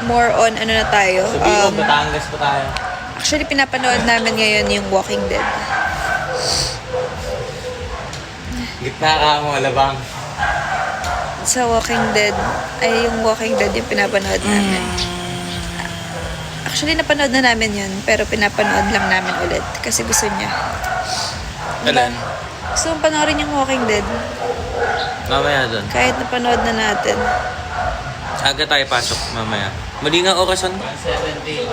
more on ano na tayo. Sabihin mo, Batangas pa tayo. Actually, pinapanood namin ngayon yung Walking Dead. Gitna ka mo, Alabang. Sa Walking Dead, ay yung Walking Dead yung pinapanood namin. Actually, napanood na namin yun, pero pinapanood lang namin ulit kasi gusto niya. Kailan? Gusto mong panoorin yung Walking Dead? Mamaya doon. Kahit napanood na natin. Aga tayo pasok mamaya. Mali nga orasan. 1:70.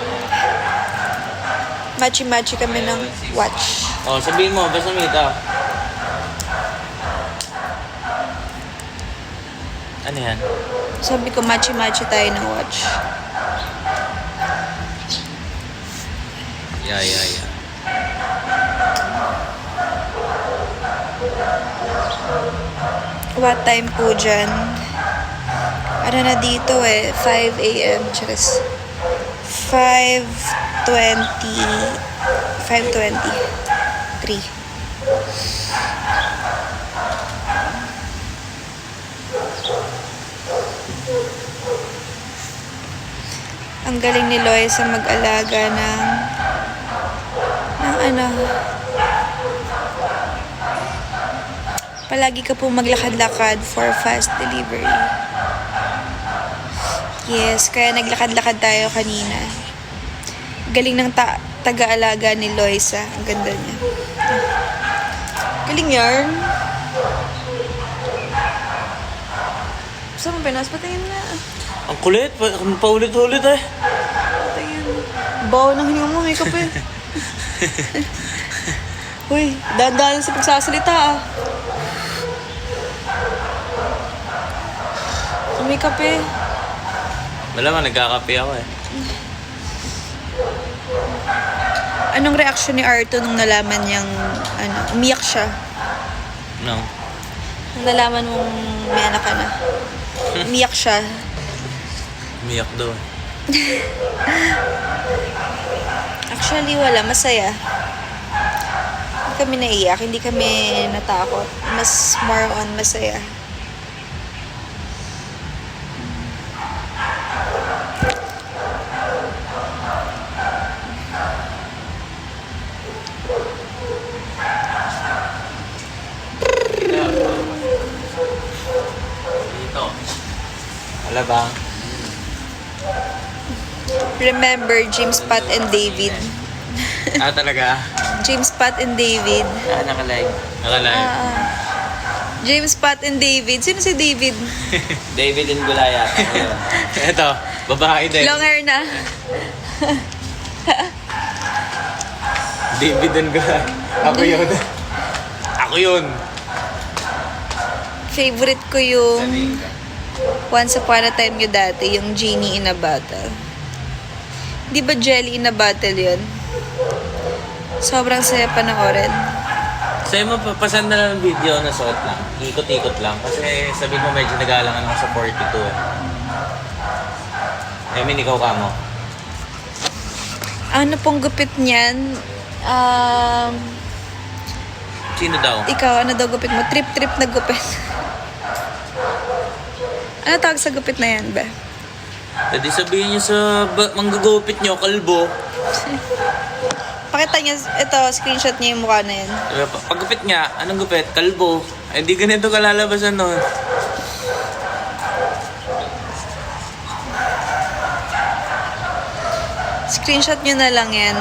Machi-machi kami ng watch. Oh, sabihin mo, basta mita. Ano yan? Sabi ko, machi-machi tayo ng watch. Yeah. What time po dyan? Ano na dito 5 a.m. Charis. 5:23. Ang galing ni Loisa mag-alaga ng ano. Palagi ka po maglakad-lakad for fast delivery. Yes, kaya naglakad-lakad tayo kanina. Galing ng taga-alaga ni Loisa. Ang ganda niya. Galing yarn. Saan mo pinas? Patingin na. Ang kulit. Paulit-ulit eh. Patingin. Bawa ng hininga mo. Makeup eh. Uy, dahan-dahan sa pagsasalita Makeup eh. Malamang nagkakape ako eh. Anong reaction ni Arto nung nalaman niyang umiyak siya? No. Nung nalaman mong may anak ka na. Umiyak siya. Umiyak daw. Actually, wala. Masaya. Hindi kami naiyak. Hindi kami natakot. Mas more on masaya. Dito. Alabang. Remember, James, Pat, and David. Talaga? James, Pat, and David. Nakalive. Nakalive. James, Pat, and David. Sino si David? David and Goliath. Ito, babae din. Long hair na. David and Goliath. Ako yun. Ako yun. Favorite ko yung Once Upon a Time yung dati, yung Genie in a Bottle. Di ba Jelly in a Bottle yun? Sobrang saya panoorin. Sa'yo mo, papasan na lang ng video na suot lang. Ikot-ikot lang. Kasi sabihin mo medyo nag-aalangan ako sa 42 eh. I mean, ikaw ka mo. Ano pong gupit niyan? Sino daw? Ikaw, ano daw gupit mo? Trip-trip na gupit. Ano tawag sa gupit na yan ba? Pwede sabihin niyo sa manggugupit niyo, kalbo. Pakita niya, ito, screenshot niya yung mukha na yan. Paggupit nga, anong gupit? Kalbo. Eh, di ganito kalalabasan nun. Screenshot niyo na lang yan.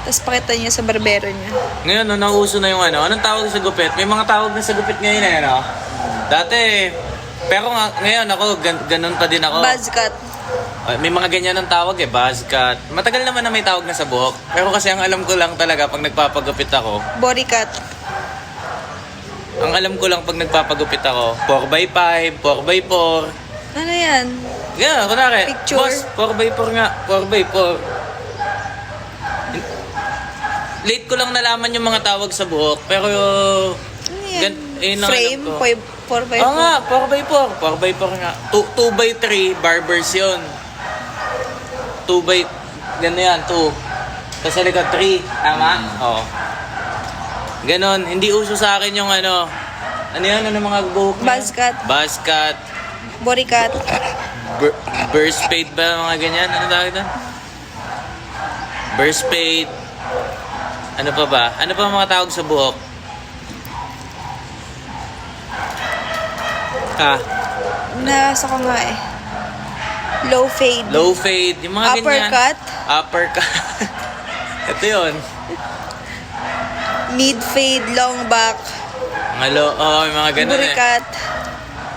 Tapos pakita niya sa barbero niya. Ngayon, no, nauso na yung ano. Anong tawag sa gupit? May mga tawag na sa gupit ngayon eh, no? Dati, pero ngayon ako, ganun pa din ako. Buzz cut. May mga ganyan ang tawag eh, buzz cut. Matagal naman na may tawag na sa buhok. Pero kasi ang alam ko lang talaga pag nagpapagupit ako, Body cut. ang alam ko lang pag nagpapagupit ako, 4x5, 4x4. Ano yan? Yeah, kunwari, Picture. boss, 4x4 nga, 4x4. Late ko lang nalaman yung mga tawag sa buhok, pero Ano yan? ang Frame? alam ko. 4x4? Oo nga, 4x4. 4x4 nga. 2x3, barbers yun. 2x, gano'n yan, 2. Tapos sa likod, 3. Tama? Oo. Ganon, hindi uso sa akin yung ano yan, ano mga buhok na? Buzz cut. Buzz cut. Body cut. Burst fade ba? Mga ganyan? Ano tawag doon? Burst fade. Ano pa ba? Ano pa mga tawag sa buhok? Nasa ko nga eh. Low fade. Low fade. Yung mga ganyan. Uppercut. Uppercut. Ito yun. Mid fade, long back. Mga yung mga ganun Burikat.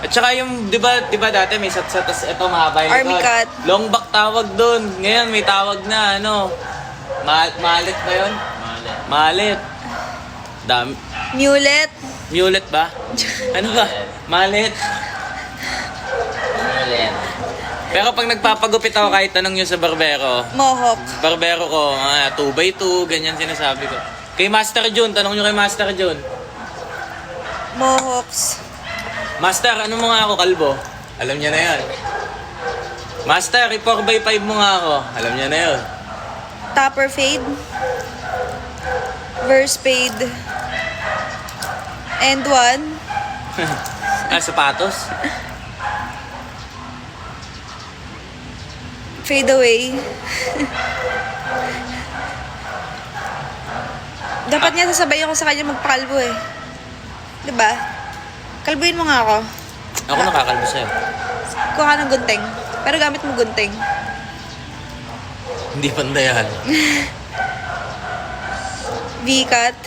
At saka yung, di ba dati may sat-sat, tas ito mahaba yung Army likod. cut. Long back tawag doon. Ngayon may tawag na, malit ba yun? Malit. Dami. Mulet. Mulet ba? Ano ba? Malit. Pero pag nagpapagupit ako kahit tanong nyo sa barbero, Mohawk. barbero ko, 2x2, ganyan sinasabi ko. Kay Master Jun, tanong nyo kay Master Jun. Mohawks. Master, ano mo nga ako, kalbo? Alam niya na yan. Master, 4x5 mo nga ako. Alam niya na yun. Topper fade. Verse fade. And one. Sapatos? Fade away. Dapat nga sasabayin ko sa kanya magpakalbo eh. Diba? Kalbuin mo nga ako. Ako nakakalbo sa'yo. Kuha ka ng gunting. Pero gamit mo gunting. Hindi pandayan. V-cut.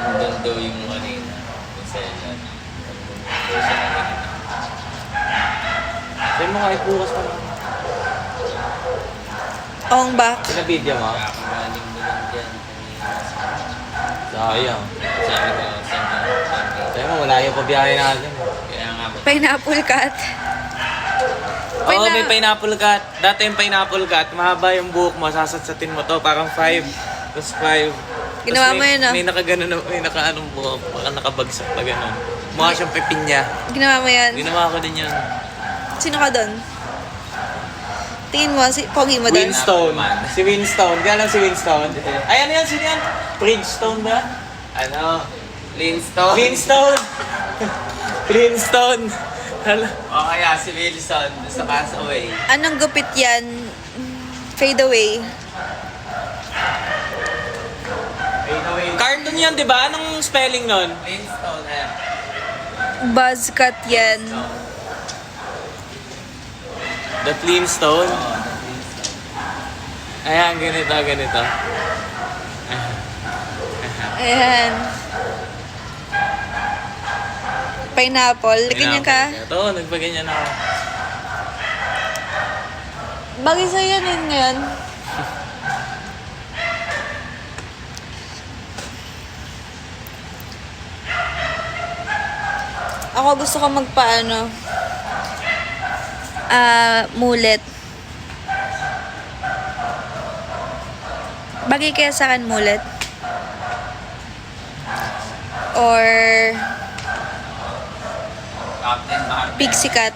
Nandun daw yung kanina. Yung seller. Sa'yo mo kahit bukas pa lang. Ong back. Pinabidyo mo? Kakagaling mo lang dyan. Sayang. Sabi ko, send mo. Sa'yo mo, malayo pa biyahe natin. Kaya nga ba? Pineapple cut. Oo, may pineapple cut. Dati yung pineapple cut, mahaba yung buhok mo, sasatsatin mo to, parang 5. Tapos 5. Ginawa mo yun, ah. May naka-anong buhok, parang nakabagsak pa ganun. Mukha siyang pepinya. Ginawa mo yan. Ginawa ko din yun. Sino ka doon? Tingin mo, si Pogi mo doon. Winstone. Si Winstone. Di alam si Winstone? Ay, ano yan? Sino yan? Bridgestone ba? Ano? Flintstone? Flintstone! Flintstone! O kaya si Wilson sa Castaway. Anong gupit yan? Fade away. Cartoon yan, di ba? Anong spelling nun? Flintstone, Buzz cut yan. The Flintstone? Ayan, ganito. Ayan. Pineapple. Ganyan ka. Ito, nagpaganyan ako. Bagay sa'yo yan yun ngayon. Ako gusto ko magpaano. Mulet. Bagay kaya sa akin mulet. Or Captain Marvel. pixie cut.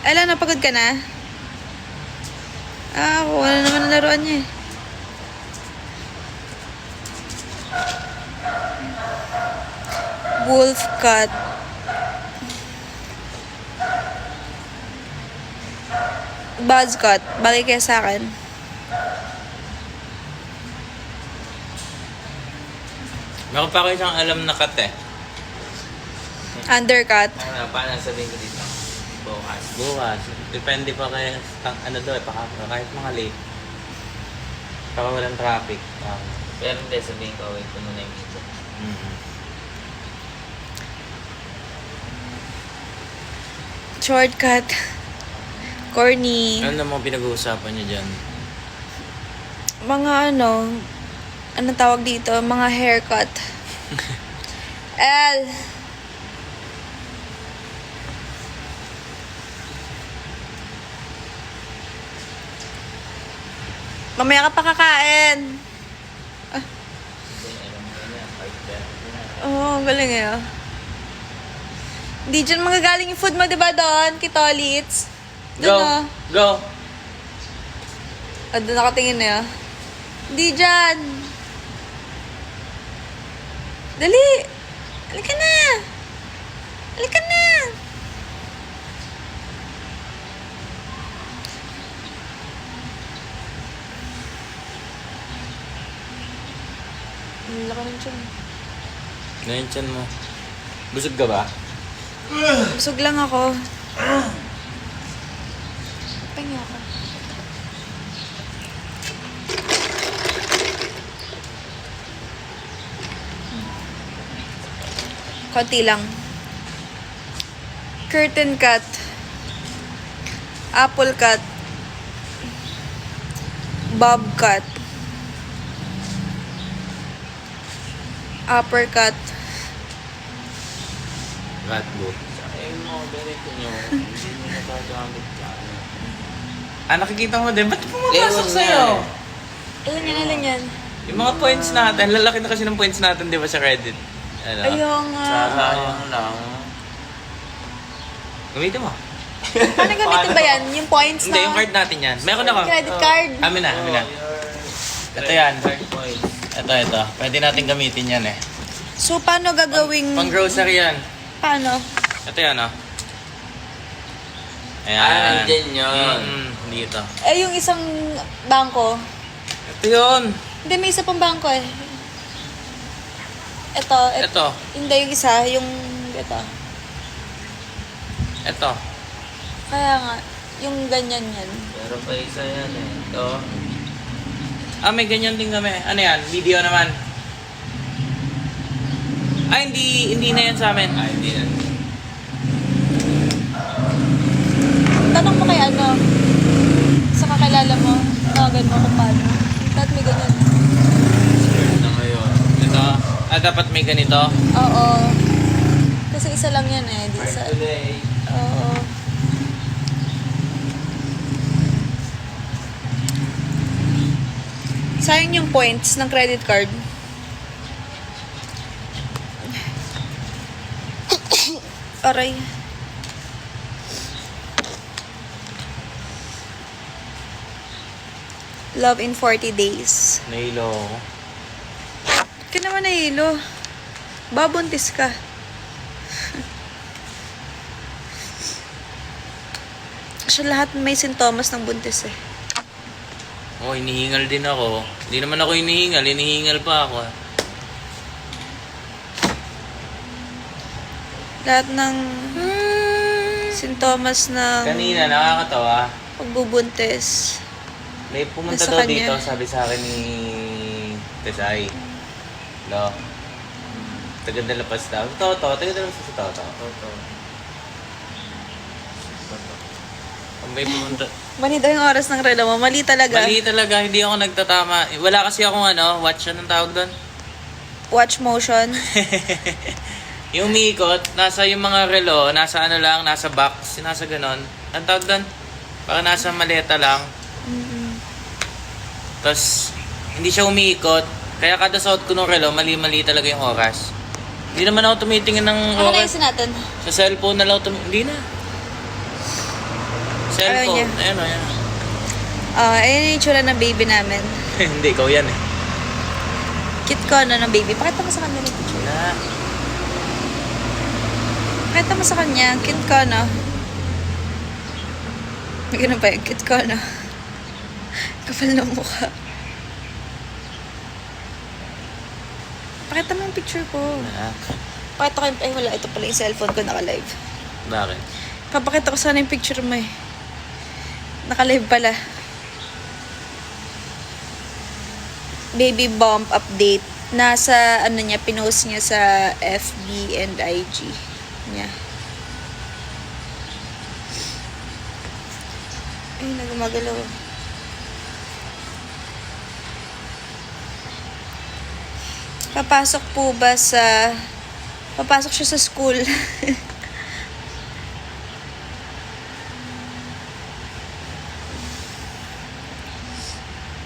Ala, napagod ka na? Wala naman ang laruan niya eh. Wolf cut. Buzz cut. Bagay kaya sa akin. Meron pa ako isang alam na cut eh. Undercut. Paano sabihin ko dito? Bukas. Bukas. Depende pa kay ano daw eh, kahit mga late. Baka walang traffic. Pero hindi, sabihin ko, wait ko muna yung video. Shortcut. Corny. Ano naman pinag-uusapan niyo dyan? Mga anong tawag dito? Mga haircut. L. Mamaya ka pa kakain. Hindi, alam mo na, 5:30 na. Oo, galing eh. Hindi dyan magagaling yung food mo, diba doon? Kitolits. Go! Doon Go! doon nakatingin na yun. Hindi dyan. Dali! Halika na! Halika na! Ang laki ng tiyan. Ngayon chan mo. Busog ka ba? Busog lang ako. Pahinga ako. Konti lang. Curtain cut. Apple cut. Bob cut. Uppercut. Ratbo. Sayang mo, ganito nyo. Hindi mo nagagamit ka. Ah, nakikita mo din. Ba't pumapasok sa'yo? Ilan yan, ilan yan? Yung mga points natin, lalaki na kasi ng points natin, di ba, sa Reddit? Ano? Ayaw nga. Sayang lang. Gamitin mo. Paano gamitin ba yan? Yung points na? Hindi, yung card natin yan. Meron ako. Credit card. Amin na, amin na. Ito yan. Ito. Pwede natin gamitin yan eh. So, paano gagawing... Pang grocery yan. Paano? Ito yan oh. Ayan. Ah, andyan yun. Dito. Eh, yung isang bangko. Ito yun. Hindi, may isa pang bangko eh. Ito. Ito. Hindi, yung isa. Yung... Ito. Ito. Kaya nga, yung ganyan yan. Pero pa isa yan eh. Ito. Ah, may ganyan din kami. Ano yan? Video naman. Ah, hindi na yan sa amin. Ah, hindi na. Tanong mo kay ano, sa kakilala mo, tawagan mo kung paano. Dapat may ganyan. Scared na ngayon. Ito. Ah, dapat may ganito. Oo. Kasi isa lang yan eh. Di sa... Today. Oo. Sayang yung points ng credit card. Aray. Love in 40 days. Nahilo ako. Ba't ka naman nahilo? Babuntis ka. Siya lahat may sintomas ng buntis eh. Oh, hinihingal din ako. Hindi naman ako hinihingal. Hinihingal pa ako. Lahat ng sintomas ng Kanina, nakakatawa. pagbubuntis. May pumunta Nasa daw kanya. dito, sabi sa akin ni Tesay. Lo. Taga-dalapas daw. Totoo, taga-dalapas sa totoo. Ito. Ang may pumunta. Mali daw yung oras ng relo mo. Mali talaga. Mali talaga, hindi ako nagtatama. Wala kasi akong watch anong tawag doon? Watch motion. Yung umiikot, nasa yung mga relo, nasa ano lang, nasa box, nasa ganon. Anong tawag doon? Baka nasa maleta lang. Tapos, hindi siya umiikot. Kaya kada suot ko ng relo, mali-mali talaga yung oras. Hindi naman ako tumitingin ng Ano na oras. yung natin? Sa cellphone na lang hindi na. Cellphone. Ayaw niya. Ayan o, ayan. Ayan yung itsura ng baby namin. Hindi, ikaw yan eh. Cute ko ano ng baby. Pakita mo sa kanya yung picture. Na. Pakita mo sa kanya. Cute ko ano. May ganun pa yung cute ko ano. Kapal ng mukha. Pakita mo yung picture ko. Na. Pakita ko yung... Ay wala, ito pala yung cellphone ko naka-live. Bakit? Papakita ko sana yung picture mo eh. Naka-live pala. Baby bump update. Nasa ano niya, pinost niya sa FB and IG niya. Ay, nagumagalaw. Papasok po ba sa... Papasok siya sa school.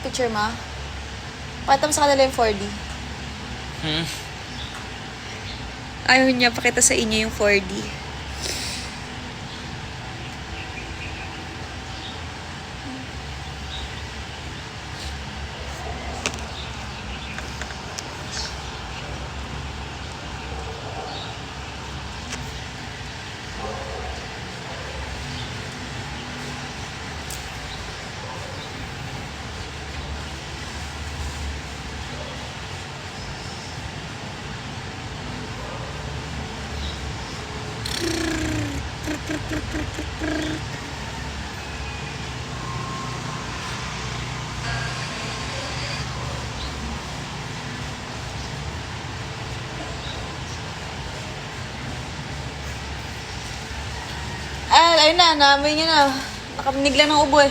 Picture mo? Pakita mo sa kanila yung 4D. Hmm? Ayaw niya pakita sa inyo yung 4D. ayun na, naamoy niya na. Nakaminig lang ng ubo eh.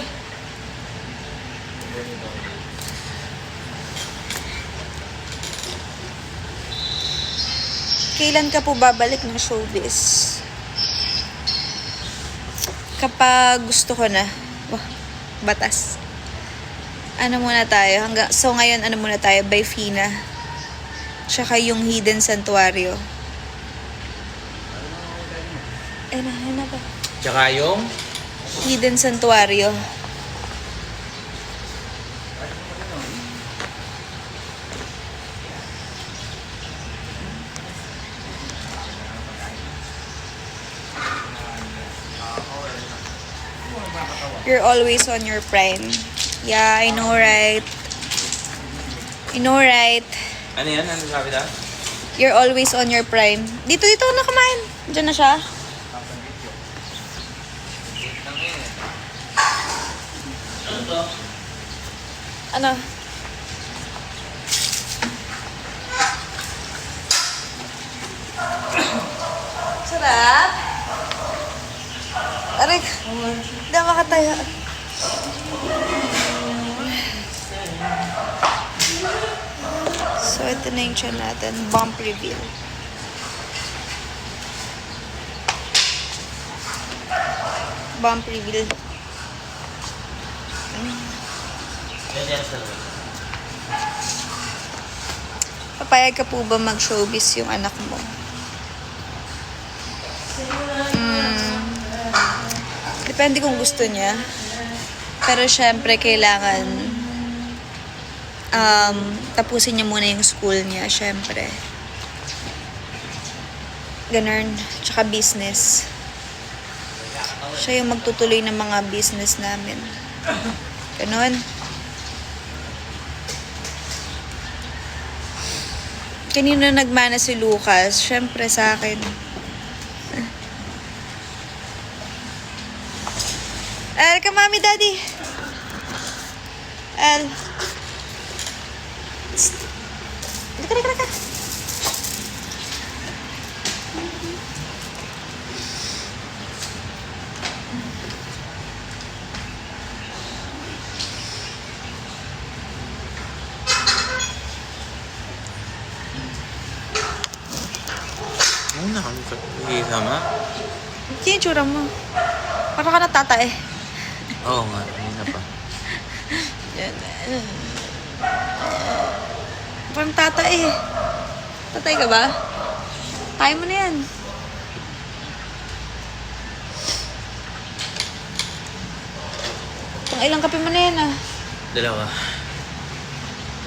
Kailan ka po babalik ng showbiz? Kapag gusto ko na. Wah, batas. Ano muna tayo? So ngayon, ano muna tayo? By Fina. Tsaka yung Hidden Santuario. Ayun na ba? Tsaka yung... Hidden Santuario. You're always on your prime. Yeah, I know, right? I know, right? Ano yan? Ano sabi na? You're always on your prime. Dito na kumain. Diyan na siya. Ano to? Ano? Sarap. Aray, hindi ako makatayo. So, ito na yung tiyan natin. Bump reveal. Bump reveal. Yan sa loob. Papayag ka po ba mag-showbiz yung anak mo? Depende kung gusto niya. Pero syempre, kailangan tapusin niya muna yung school niya, syempre. Ganun. Tsaka business. Siya yung magtutuloy ng mga business namin. Ganun. Kanino nagmana si Lucas? Syempre sa akin. Al, ka mami, daddy. Al. Dika. Ano na kami pag-iisama? Hindi yung tsura mo. Parang ka natata eh. Oo nga, kanina pa. Parang tata eh. Tatay ka ba? Kaya mo na yan. Pang ilang kape mo na yan ah. Dalawa.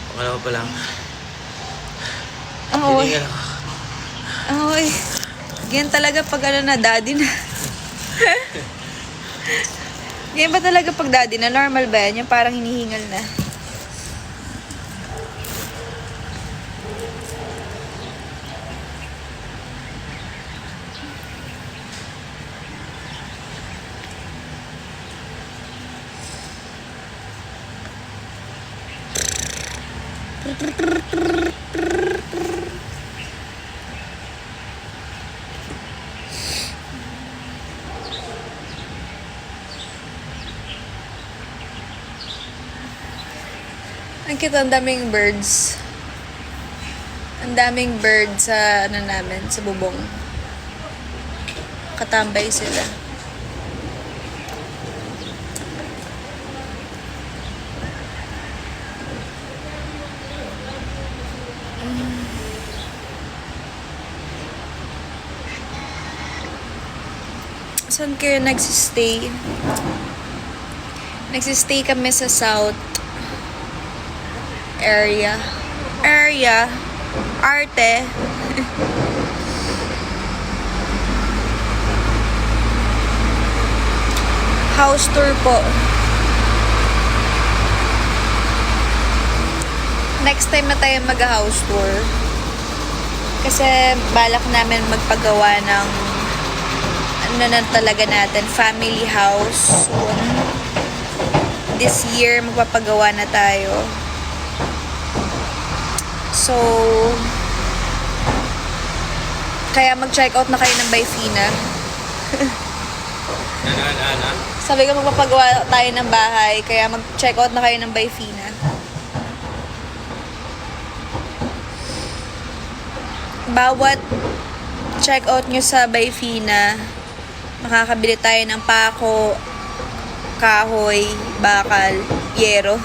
Pangalawa pa lang. Ang uwi. Hiningal ako. Ang uwi. Ganyan talaga pag ano na, daddy na. Ganyan ba talaga pag daddy na? Normal ba yan? Yung parang hinihingal na. Ang cute, ang daming birds. Ang daming birds sa ano namin, sa bubong. Katambay sila. Saan kayo nagsistay? Nagsistay kami sa South area. Arte. House tour po. Next time na tayo mag-house tour. Kasi balak namin magpagawa ng ano na talaga natin, family house soon. This year, magpapagawa na tayo. So, kaya mag-check out na kayo ng By Fina. Ano? Sabi ko magpapagawa tayo ng bahay, kaya mag-check out na kayo ng Byfina. Bawat check out nyo sa Byfina, makakabili tayo ng pako, kahoy, bakal, yero.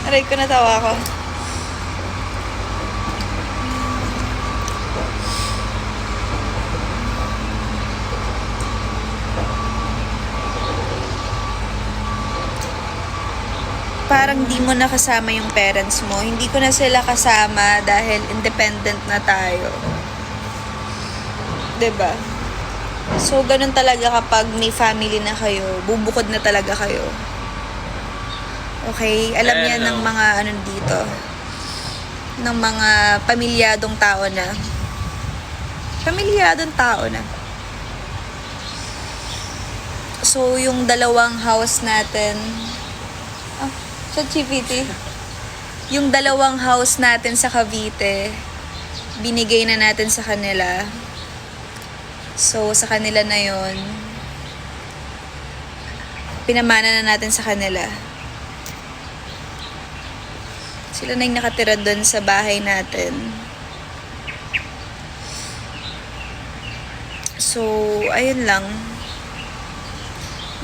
Aray ko, natawa ko. Parang di mo na kasama yung parents mo. Hindi ko na sila kasama dahil independent na tayo. 'Di ba? So, ganun talaga kapag may family na kayo. Bubukod na talaga kayo. Okay? Alam niya ng mga ano dito. Ng mga pamilyadong tao na. Pamilyadong tao na. So, yung dalawang house natin, sa GPT. Yung dalawang house natin sa Cavite, binigay na natin sa kanila. So, sa kanila na yon, pinamana na natin sa kanila. Sila na yung nakatira doon sa bahay natin. So, ayun lang.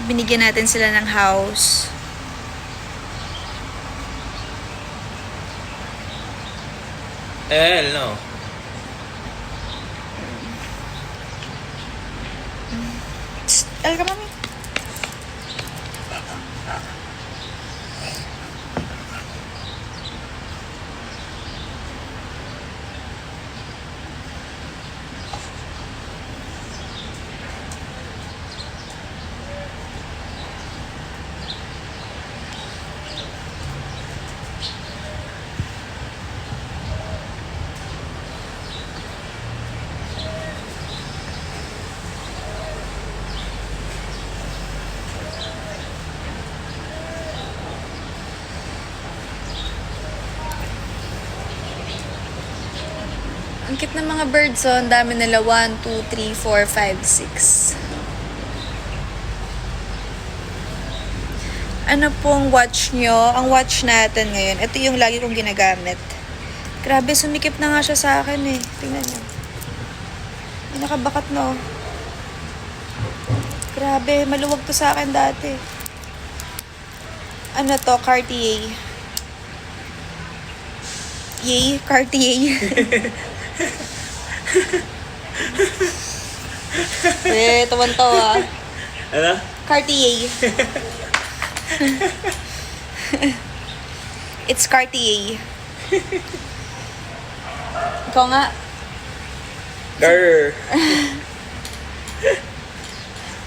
Binigyan natin sila ng house. No. Alka, mami. Ang cute ng mga birds, oh. Ang dami nila. 1, 2, 3, 4, 5, 6. Ano pong watch nyo? Ang watch natin ngayon, ito yung lagi kong ginagamit. Grabe, sumikip na nga siya sa akin eh. Tingnan nyo. May nakabakat na, oh. Grabe, maluwag to sa akin dati. Ano to? Cartier. Yay, Cartier. Tawan-tawa. Ano? Cartier. It's Cartier. Ikaw nga. Car.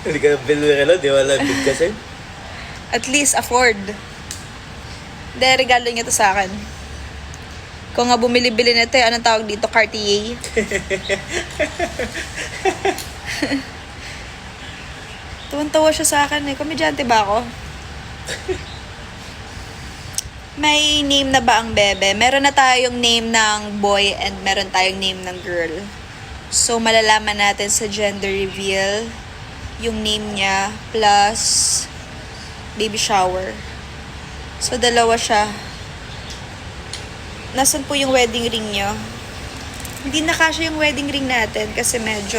Hindi ka bilhin di wala big kasi. At least afford. Hindi, regalo niya to sa akin. Kung nga bumili-bili na ito, anong tawag dito? Cartier. Tuwan-tawa siya sa akin eh. Komedyante ba ako? May name na ba ang bebe? Meron na tayong name ng boy and meron tayong name ng girl. So, malalaman natin sa gender reveal yung name niya plus baby shower. So, dalawa siya. Nasaan po yung wedding ring niyo? Hindi na kasya yung wedding ring natin kasi medyo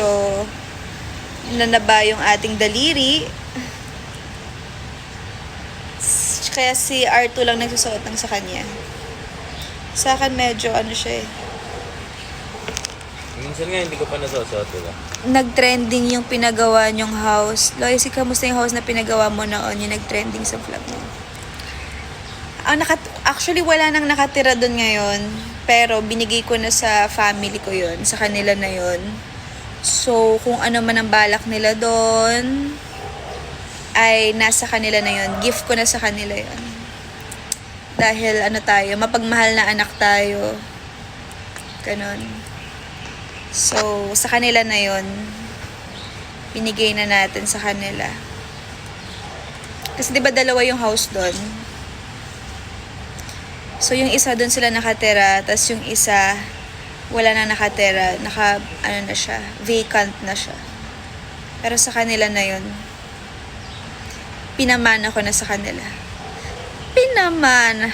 nanaba yung ating daliri. Kaya si R2 lang nagsusuot ng sa kanya. Sa akin medyo ano siya eh. Minsan nga hindi ko pa nasusuot, diba? Nag-trending yung pinagawa nyong house. Loisy, kamusta yung house na pinagawa mo noon? Yung nag-trending sa vlog mo. Actually, wala nang nakatira doon ngayon. Pero binigay ko na sa family ko yun. Sa kanila na yun. So, kung ano man ang balak nila doon, ay nasa kanila na yun. Gift ko na sa kanila yun. Dahil ano tayo, mapagmahal na anak tayo. Ganon. So, sa kanila na yun. Binigay na natin sa kanila. Kasi 'di ba dalawa yung house doon? So, yung isa doon sila nakatira, tas yung isa wala na nakatira, ano na siya, vacant na siya. Pero sa kanila na yun, pinamana ko na sa kanila. Pinamana.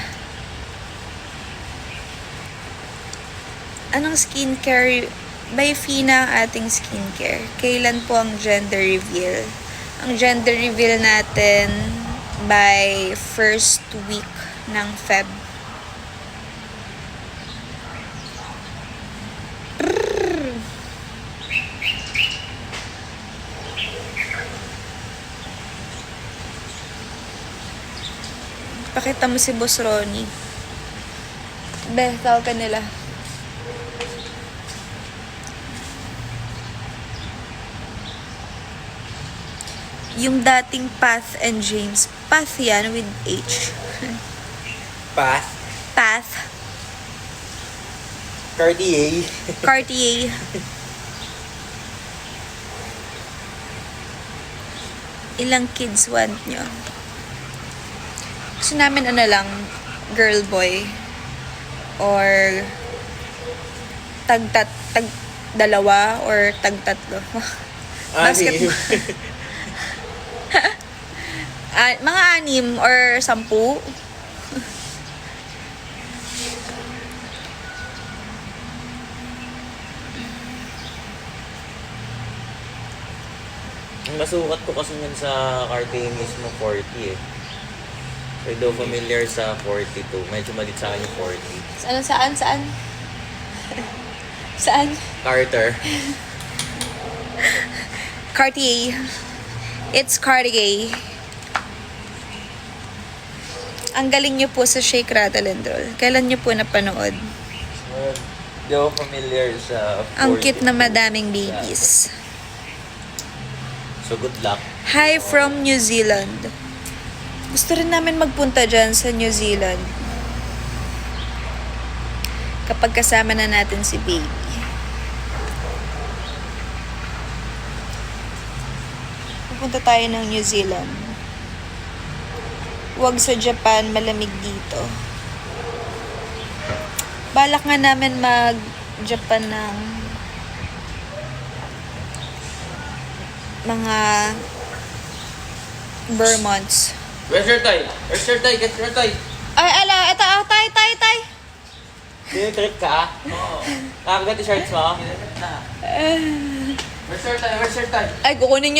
Anong skincare? By Fina ang ating skincare. Kailan po ang gender reveal? Ang gender reveal natin by first week ng Feb. Pakita mo si Boss Ronnie. Tawag ka nila. Yung dating Path and James. Path yan with H. Path. Path. Cartier. Cartier. Ilang kids want nyo? Gusto namin ano lang, girl boy. Or tag dalawa or tag tatlo. Basketball. Mga 6 or 10. Ang nasukat ko kasi yan sa Cartier mismo 40 eh. So, daw familiar sa 42. Medyo malit sa akin yung 40. Saan? Saan? Carter. Cartier. It's Cartier. Ang galing nyo po sa Shake, Rattle, and Roll. Kailan nyo po napanood? Di ako familiar sa 40. Ang cute na madaming babies. So, good luck. Hi from New Zealand. Gusto rin namin magpunta dyan sa New Zealand. Kapag kasama na natin si baby. Pupunta tayo ng New Zealand. Huwag sa Japan, malamig dito. Balak nga namin mag-Japan ng mga Vermonts. Where's your tie? Where's your tie? Get your tie. Ay, ala, ito, tay. Trip ka? Oo. Nakagat yung shirts mo? Where's your tie? Where's your tie? Ay, kukunin niyo.